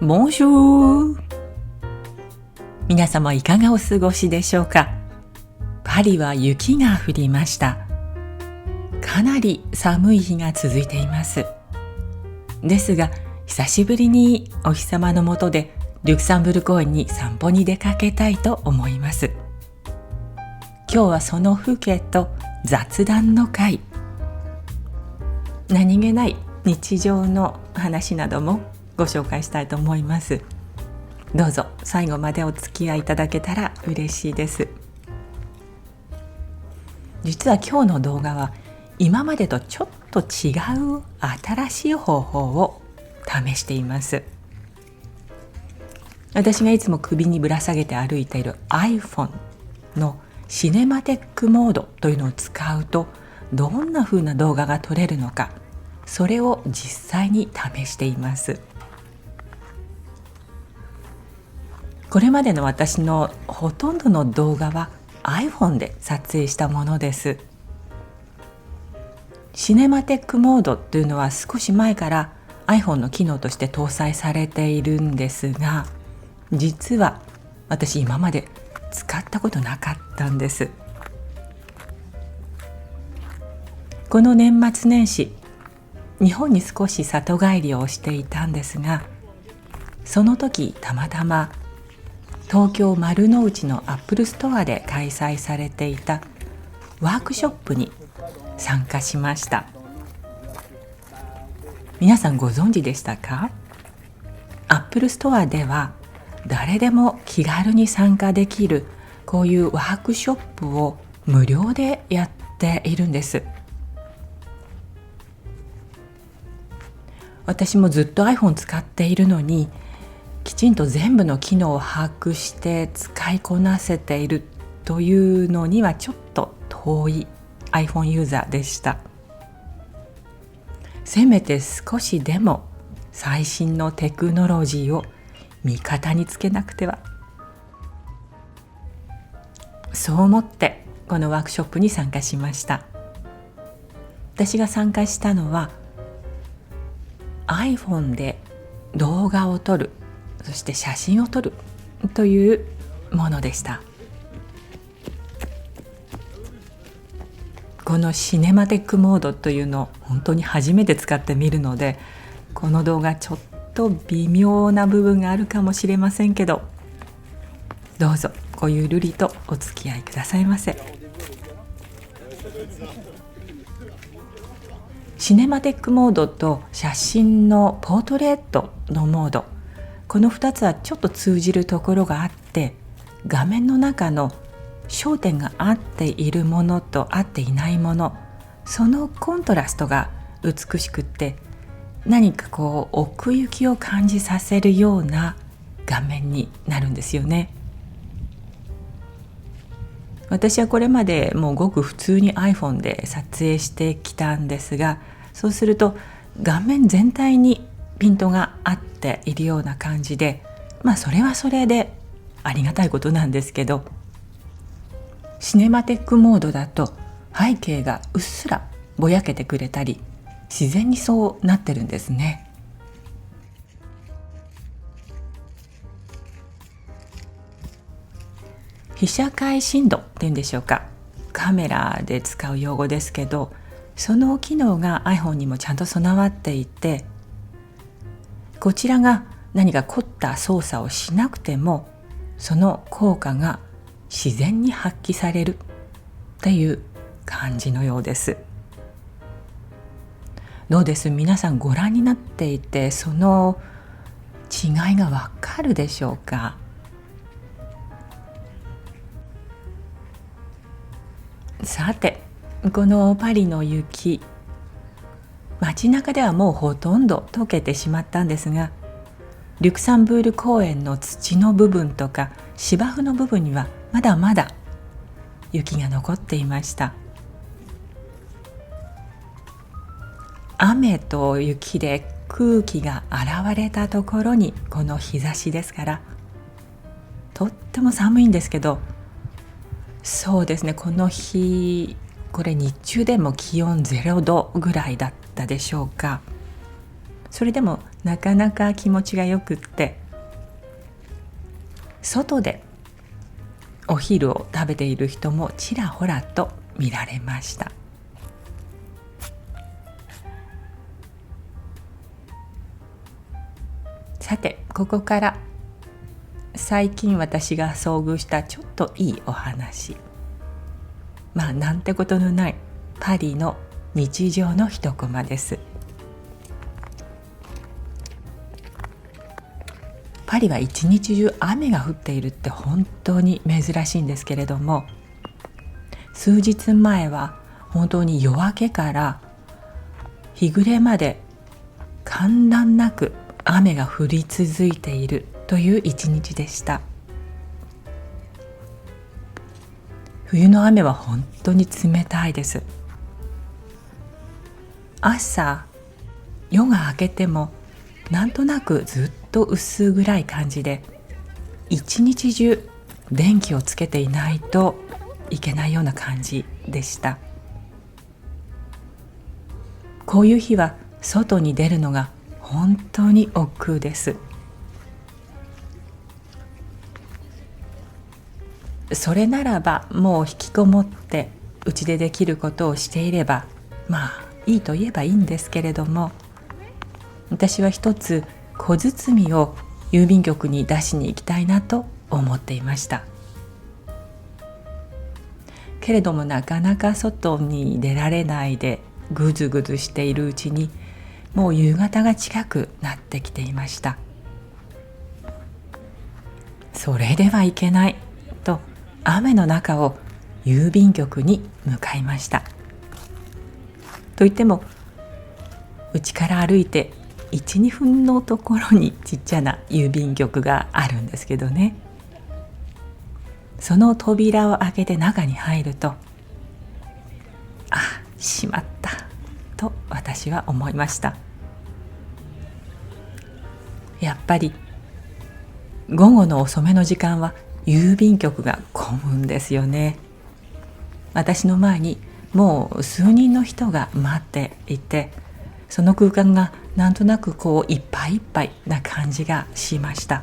ボンジュール。皆様いかがお過ごしでしょうか。パリは雪が降りました。かなり寒い日が続いています。ですが、久しぶりにお日様の下でリュクサンブール公園に散歩に出かけたいと思います。今日はその風景と雑談の会。何気ない日常の話などもご紹介したいと思います。どうぞ最後までお付き合いいただけたら嬉しいです。実は今日の動画は今までとちょっと違う新しい方法を試しています。私がいつも首にぶら下げて歩いている iPhone のシネマテックモードというのを使うとどんな風な動画が撮れるのか、それを実際に試しています。これまでの私のほとんどの動画は iPhone で撮影したものです。シネマテックモードというのは少し前から iPhone の機能として搭載されているんですが、実は私今まで使ったことなかったんです。この年末年始、日本に少し里帰りをしていたんですが、その時たまたま東京丸の内のアップルストアで開催されていたワークショップに参加しました。皆さんご存知でしたか？アップルストアでは誰でも気軽に参加できるこういうワークショップを無料でやっているんです。私もずっと iPhone 使っているのに、きちんと全部の機能を把握して使いこなせているというのにはちょっと遠い iPhone ユーザーでした。せめて少しでも最新のテクノロジーを味方につけなくては。そう思ってこのワークショップに参加しました。私が参加したのは iPhone で動画を撮る、そして写真を撮るというものでした。このシネマテックモードというのを本当に初めて使ってみるので、この動画ちょっと微妙な部分があるかもしれませんけど、どうぞごゆるりとお付き合いくださいませ。シネマテックモードと写真のポートレートのモード、この2つはちょっと通じるところがあって、画面の中の焦点が合っているものと合っていないもの、そのコントラストが美しくって、何かこう奥行きを感じさせるような画面になるんですよね。私はこれまでもうごく普通に iPhone で撮影してきたんですが、そうすると画面全体にピントが合っているような感じで、それはそれでありがたいことなんですけど、シネマテックモードだと背景がうっすらぼやけてくれたり、自然にそうなってるんですね。被写界深度っていうんでしょうか、カメラで使う用語ですけど、その機能が iPhone にもちゃんと備わっていて、こちらが何か凝った操作をしなくてもその効果が自然に発揮されるっていう感じのようです。どうです？皆さんご覧になっていて、その違いがわかるでしょうか？さて、このパリの雪、街中ではもうほとんど溶けてしまったんですが、リュクサンブール公園の土の部分とか芝生の部分にはまだまだ雪が残っていました。雨と雪で空気が現れたところにこの日差しですから、とっても寒いんですけど、そうですね、この日これ日中でも気温0度ぐらいだったでしょうか。それでもなかなか気持ちがよくって、外でお昼を食べている人もちらほらと見られました。さて、ここから最近私が遭遇したちょっといいお話。なんてことのないパリの日常の一コマです。パリは一日中雨が降っているって本当に珍しいんですけれども、数日前は本当に夜明けから日暮れまで間断なく雨が降り続いているという一日でした。冬の雨は本当に冷たいです。朝夜が明けてもなんとなくずっと薄暗い感じで、一日中電気をつけていないといけないような感じでした。こういう日は外に出るのが本当に億劫です。それならばもう引きこもって家でできることをしていればいいと言えばいいんですけれども、私は一つ小包を郵便局に出しに行きたいなと思っていました。けれどもなかなか外に出られないでぐずぐずしているうちに、もう夕方が近くなってきていました。それではいけないと雨の中を郵便局に向かいました。といっても家から歩いて 1,2 分のところにちっちゃな郵便局があるんですけどね、その扉を開けて中に入ると、しまったと私は思いました。やっぱり午後の遅めの時間は郵便局が混むんですよね。私の前にもう数人の人が待っていて、その空間がなんとなくいっぱいいっぱいな感じがしました。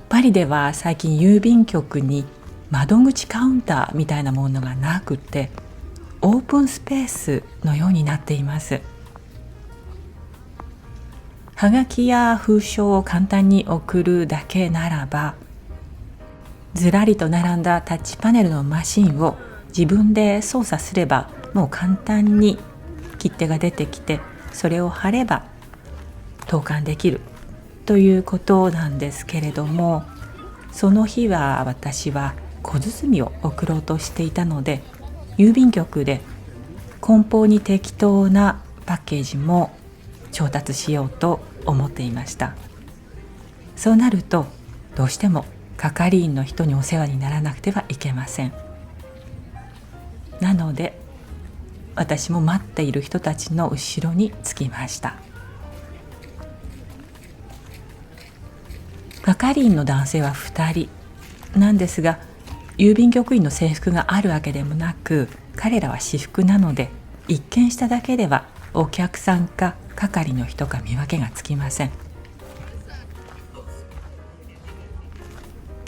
パリでは最近郵便局に窓口カウンターみたいなものがなくて、オープンスペースのようになっています。はがきや封書を簡単に送るだけならば、ずらりと並んだタッチパネルのマシンを自分で操作すれば、もう簡単に切手が出てきて、それを貼れば投函できるということなんですけれども、その日は私は小包を送ろうとしていたので、郵便局で梱包に適当なパッケージも調達しようと思っていました。そうなるとどうしても係員の人にお世話にならなくてはいけません。なので私も待っている人たちの後ろにつきました。係員の男性は2人なんですが、郵便局員の制服があるわけでもなく、彼らは私服なので一見しただけではお客さんか係の人か見分けがつきません。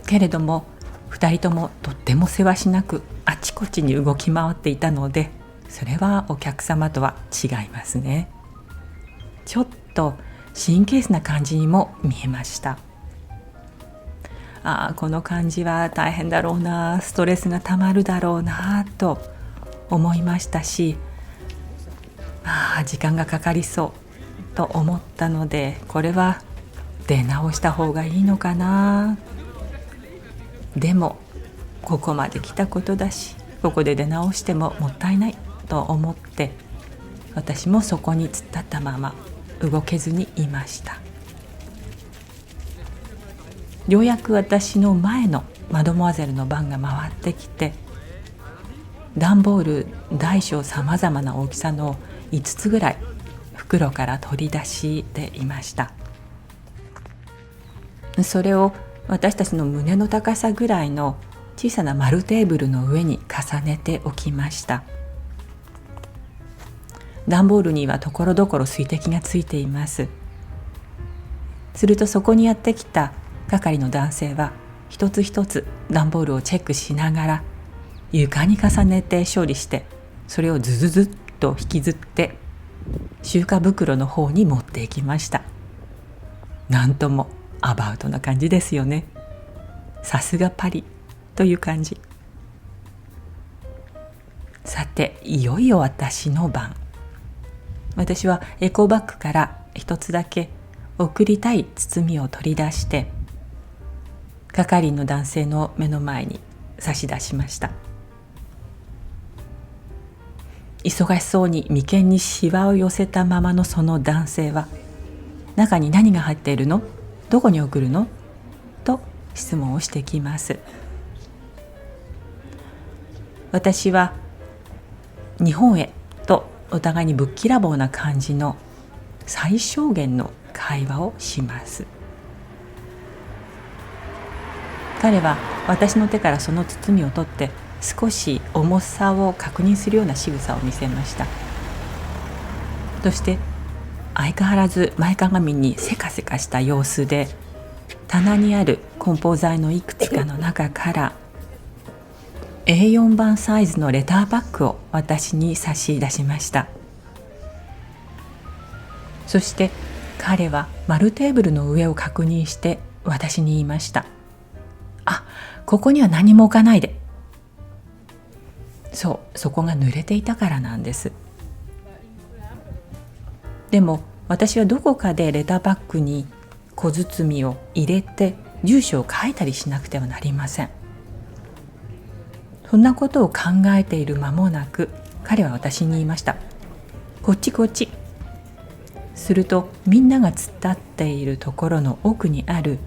けれども2人ともとってもせわしなくあちこちに動き回っていたので、それはお客様とは違いますね。ちょっと神経質な感じにも見えました。この感じは大変だろうな、ストレスがたまるだろうなと思いましたし、時間がかかりそうと思ったので、これは出直した方がいいのかな。でもここまで来たことだし、ここで出直してももったいないと思って、私もそこに突っ立ったまま動けずにいました。ようやく私の前のマドモアゼルの番が回ってきて、段ボール大小さまざまな大きさの5つぐらい袋から取り出していました。それを私たちの胸の高さぐらいの小さな丸テーブルの上に重ねておきました。段ボールにはところどころ水滴がついています。するとそこにやってきた係の男性は一つ一つ段ボールをチェックしながら床に重ねて処理して、それをズズズッと引きずって集荷袋の方に持っていきました。なんともアバウトな感じですよね。さすがパリという感じ。さて、いよいよ私の番。私はエコバッグから一つだけ送りたい包みを取り出して、係員の男性の目の前に差し出しました。忙しそうに眉間にシワを寄せたままのその男性は、中に何が入っているの？どこに送るの？と質問をしてきます。私は日本へとお互いにぶっきらぼうな感じの最小限の会話をします。彼は私の手からその包みを取って少し重さを確認するような仕草を見せました。そして相変わらず前かがみにせかせかした様子で、棚にある梱包材のいくつかの中から A4 番サイズのレターバッグを私に差し出しました。そして彼は丸テーブルの上を確認して私に言いました。あ、ここには何も置かないで。そう、そこが濡れていたからなんです。でも私はどこかでレターバッグに小包を入れて住所を書いたりしなくてはなりません。そんなことを考えている間もなく、彼は私に言いました。こっちこっち。するとみんなが突っ立っているところの奥にある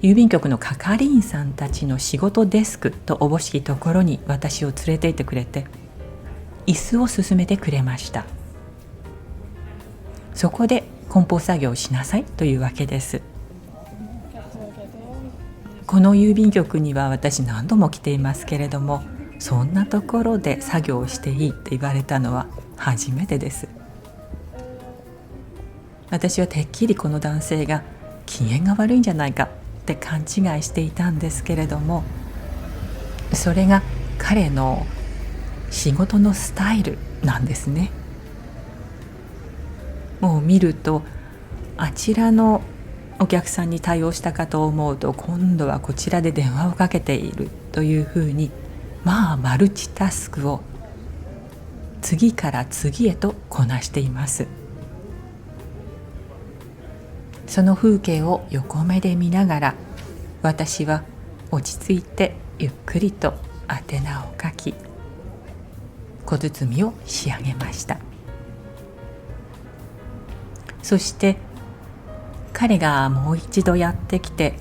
郵便局の係員さんたちの仕事デスクとおぼしきところに私を連れて行ってくれて、椅子を勧めてくれました。そこで梱包作業をしなさいというわけです。この郵便局には私何度も来ていますけれども、そんなところで作業をしていいって言われたのは初めてです。私はてっきりこの男性が機嫌が悪いんじゃないかって勘違いしていたんですけれども、それが彼の仕事のスタイルなんですね。もう見るとあちらのお客さんに対応したかと思うと、今度はこちらで電話をかけているというふうに、まあマルチタスクを次から次へとこなしています。その風景を横目で見ながら、私は落ち着いてゆっくりと宛名を書き、小包を仕上げました。そして彼がもう一度やってきて、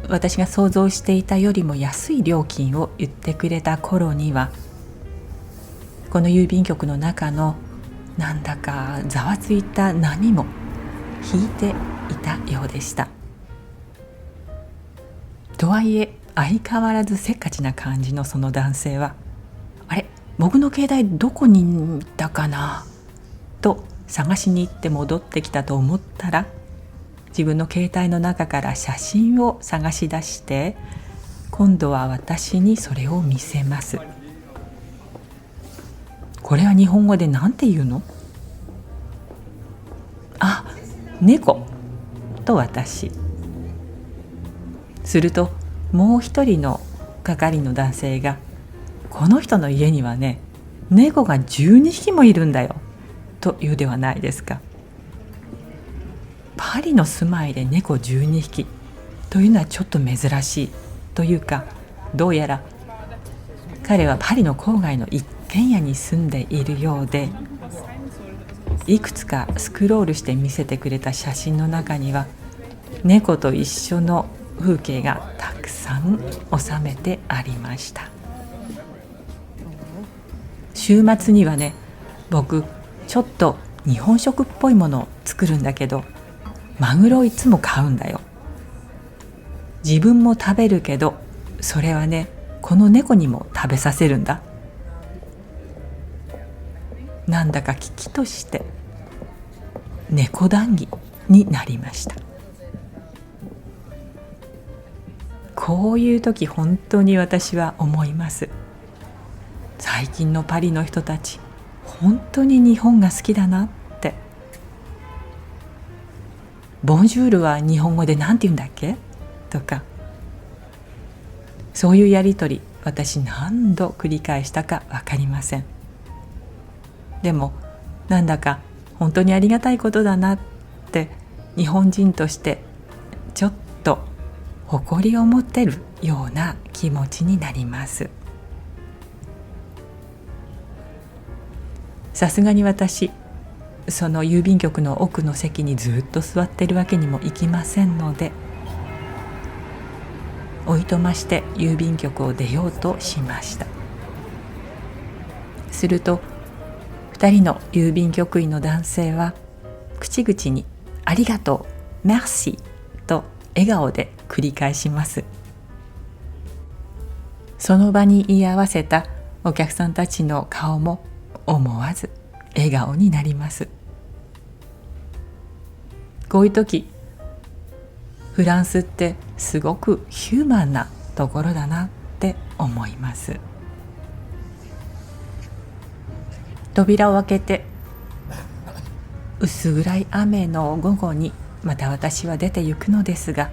私が想像していたよりも安い料金を言ってくれた頃には、この郵便局の中のなんだかざわついた波も引いていたようでした。とはいえ相変わらずせっかちな感じのその男性は、あれ、僕の携帯どこに行ったかなと探しに行って戻ってきたと思ったら、自分の携帯の中から写真を探し出して、今度は私にそれを見せます。これは日本語で何て言うの？あ、猫と私。するともう一人の係の男性が、この人の家にはね、猫が12匹もいるんだよと言うではないですか。パリの住まいで猫12匹というのはちょっと珍しいというか、どうやら彼はパリの郊外の一軒家に住んでいるようで、いくつかスクロールして見せてくれた写真の中には、猫と一緒の風景がたくさん収めてありました。週末にはね、僕ちょっと日本食っぽいものを作るんだけど、マグロをいつも買うんだよ。自分も食べるけど、それはね、この猫にも食べさせるんだ。なんだか喜々として猫談義になりました。こういう時本当に私は思います。最近のパリの人たち本当に日本が好きだなって。ボンジュールは日本語で何て言うんだっけとか、そういうやりとり私何度繰り返したか分かりません。でもなんだか本当にありがたいことだなって日本人としてちょっと誇りを持ってるような気持ちになります。さすがに私その郵便局の奥の席にずっと座ってるわけにもいきませんので、おいとまして郵便局を出ようとしました。すると2人の郵便局員の男性は口々にありがとう、メルシーと笑顔で繰り返します。その場に居合わせたお客さんたちの顔も思わず笑顔になります。こういう時フランスってすごくヒューマンなところだなって思います。扉を開けて薄暗い雨の午後にまた私は出て行くのですが、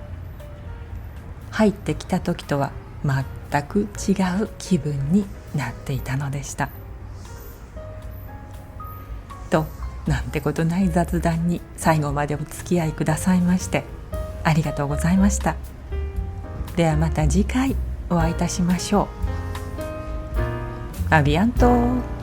入ってきた時とは全く違う気分になっていたのでした。となんてことない雑談に最後までお付き合いくださいましてありがとうございました。ではまた次回お会いいたしましょう。アビアント。